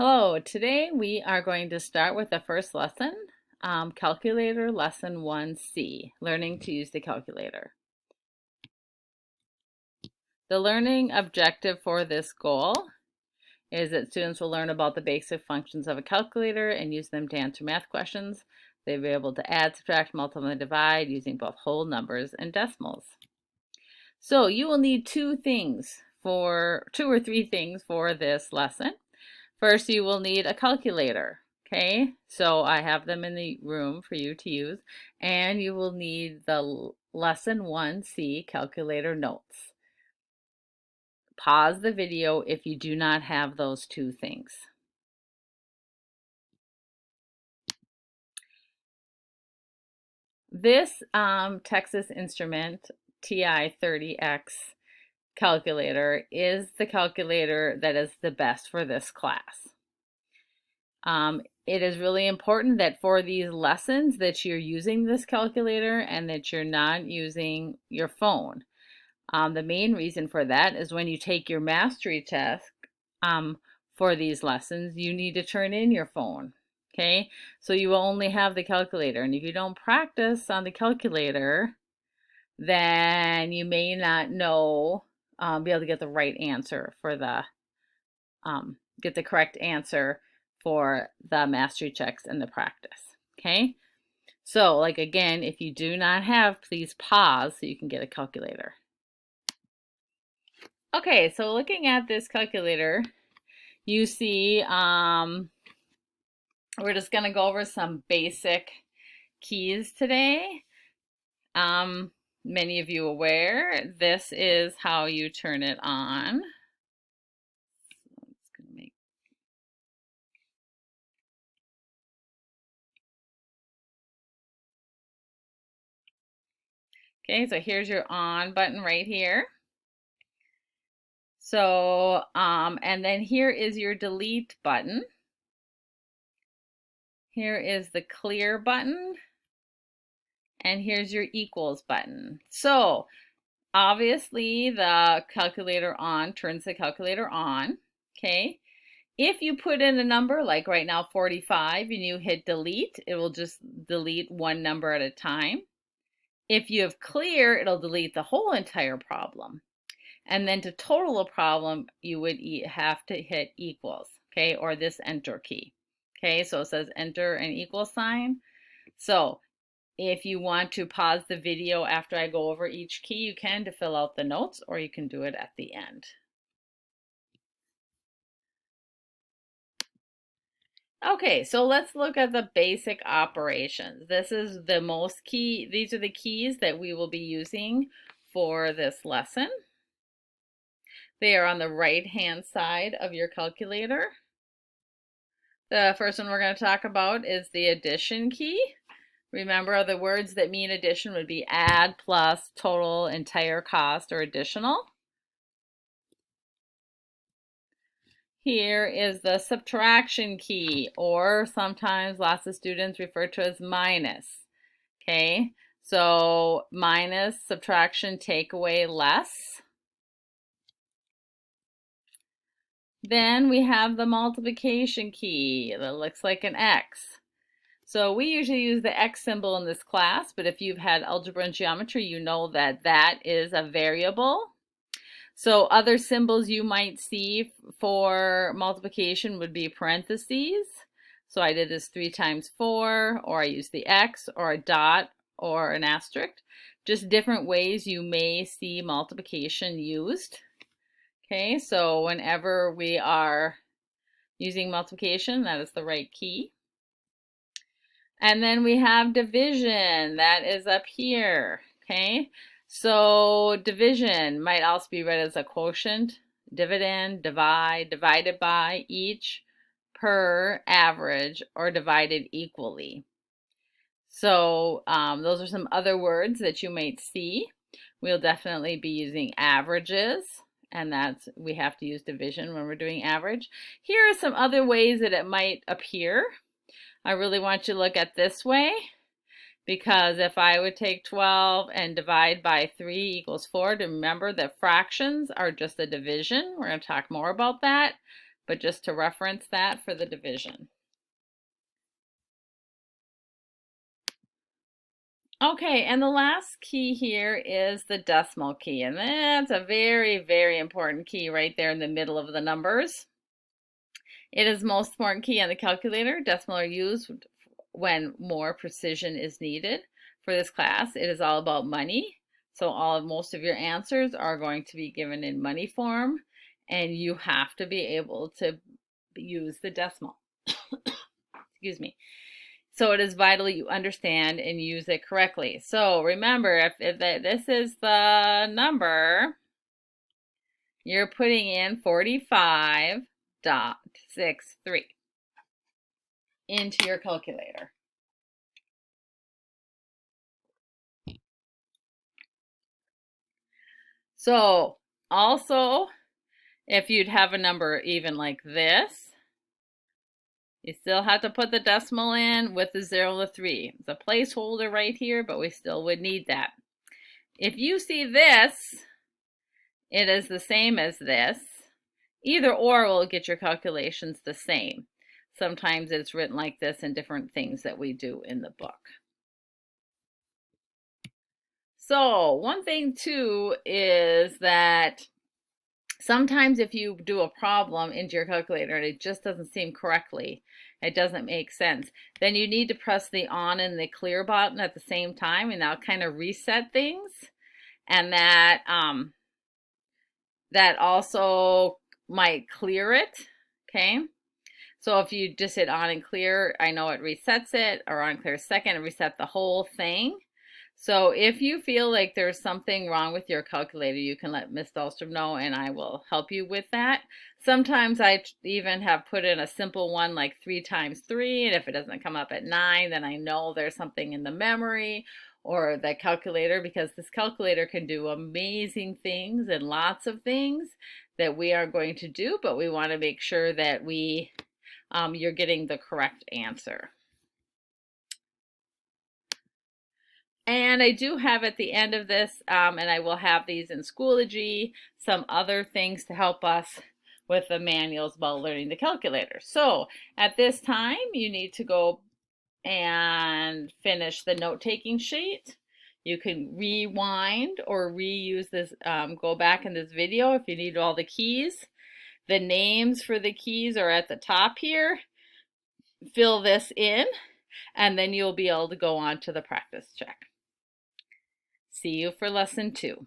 Hello, today we are going to start with the first lesson, Calculator Lesson 1C, Learning to Use the Calculator. The learning objective for this goal is that students will learn about the basic functions of a calculator and use them to answer math questions. They'll be able to add, subtract, multiply, and divide using both whole numbers and decimals. So you will need two or three things for this lesson. First, you will need a calculator, okay? So I have them in the room for you to use, and you will need the Lesson 1C calculator notes. Pause the video if you do not have those two things. This Texas Instrument TI-30X calculator is the calculator that is the best for this class. It is really important that for these lessons that you're using this calculator and that you're not using your phone. The main reason for that is when you take your mastery test for these lessons, you need to turn in your phone. Okay, so you will only have the calculator, and if you don't practice on the calculator, then you may not know, be able to get the right answer for get the correct answer for the mastery checks and the practice. Okay, so like again, if you do not have, please pause so you can get a calculator. Okay, so looking at this calculator, you see we're just going to go over some basic keys today. Many of you aware, this is how you turn it on. Okay, so here's your on button right here. So, and then here is your delete button. Here is the clear button. And here's your equals button. So, obviously the calculator on turns the calculator on, okay? If you put in a number, like right now 45, and you hit delete, it will just delete one number at a time. If you have clear, it'll delete the whole entire problem. And then to total a problem, you would have to hit equals, okay, or this enter key. Okay, so it says enter an equal sign. So if you want to pause the video after I go over each key, you can to fill out the notes, or you can do it at the end. Okay, so let's look at the basic operations. This is the most key, these are the keys that we will be using for this lesson. They are on the right-hand side of your calculator. The first one we're going to talk about is the addition key. Remember, the words that mean addition would be add, plus, total, entire cost, or additional. Here is the subtraction key, or sometimes lots of students refer to as minus. Okay, so minus, subtraction, take away, less. Then we have the multiplication key that looks like an X. So we usually use the X symbol in this class, but if you've had algebra and geometry, you know that that is a variable. So other symbols you might see for multiplication would be parentheses. So I did this 3 times 4, or I used the X, or a dot, or an asterisk. Just different ways you may see multiplication used. Okay, so whenever we are using multiplication, that is the right key. And then we have division, that is up here, okay? So division might also be read as a quotient, dividend, divide, divided by, each, per, average, or divided equally. So those are some other words that you might see. We'll definitely be using averages, and that's, we have to use division when we're doing average. Here are some other ways that it might appear. I really want you to look at this way, because if I would take 12 and divide by 3 equals 4, to remember that fractions are just a division. We're going to talk more about that. but just to reference that for the division. Okay, and the last key here is the decimal key, and that's a very, very important key right there in the middle of the numbers. It is the most important key on the calculator. Decimal are used when more precision is needed. For this class, it is all about money. So most of your answers are going to be given in money form, and you have to be able to use the decimal. Excuse me. So it is vital you understand and use it correctly. So remember, if this is the number, you're putting in 45.63 into your calculator. So also, if you'd have a number even like this, you still have to put the decimal in with the 0 to 3. It's a placeholder right here, but we still would need that. If you see this, it is the same as this. Either or will get your calculations the same. Sometimes it's written like this in different things that we do in the book. So one thing too is that sometimes if you do a problem into your calculator and it just doesn't seem correctly, it doesn't make sense, then you need to press the on and the clear button at the same time, and that'll kind of reset things. And that that also might clear it, okay? So if you just hit on and clear, I know it resets it, or on clear second, it resets the whole thing. So if you feel like there's something wrong with your calculator, you can let Miss Dahlstrom know and I will help you with that. Sometimes I even have put in a simple one like 3 times 3, and if it doesn't come up at 9, then I know there's something in the memory or the calculator, because this calculator can do amazing things and lots of things that we are going to do, but we want to make sure that you're getting the correct answer. And I do have at the end of this, and I will have these in Schoology, some other things to help us with the manuals about learning the calculator. So at this time, you need to go and finish the note-taking sheet. You can rewind or reuse this, go back in this video if you need all the keys. The names for the keys are at the top here. Fill this in, and then you'll be able to go on to the practice check. See you for lesson 2.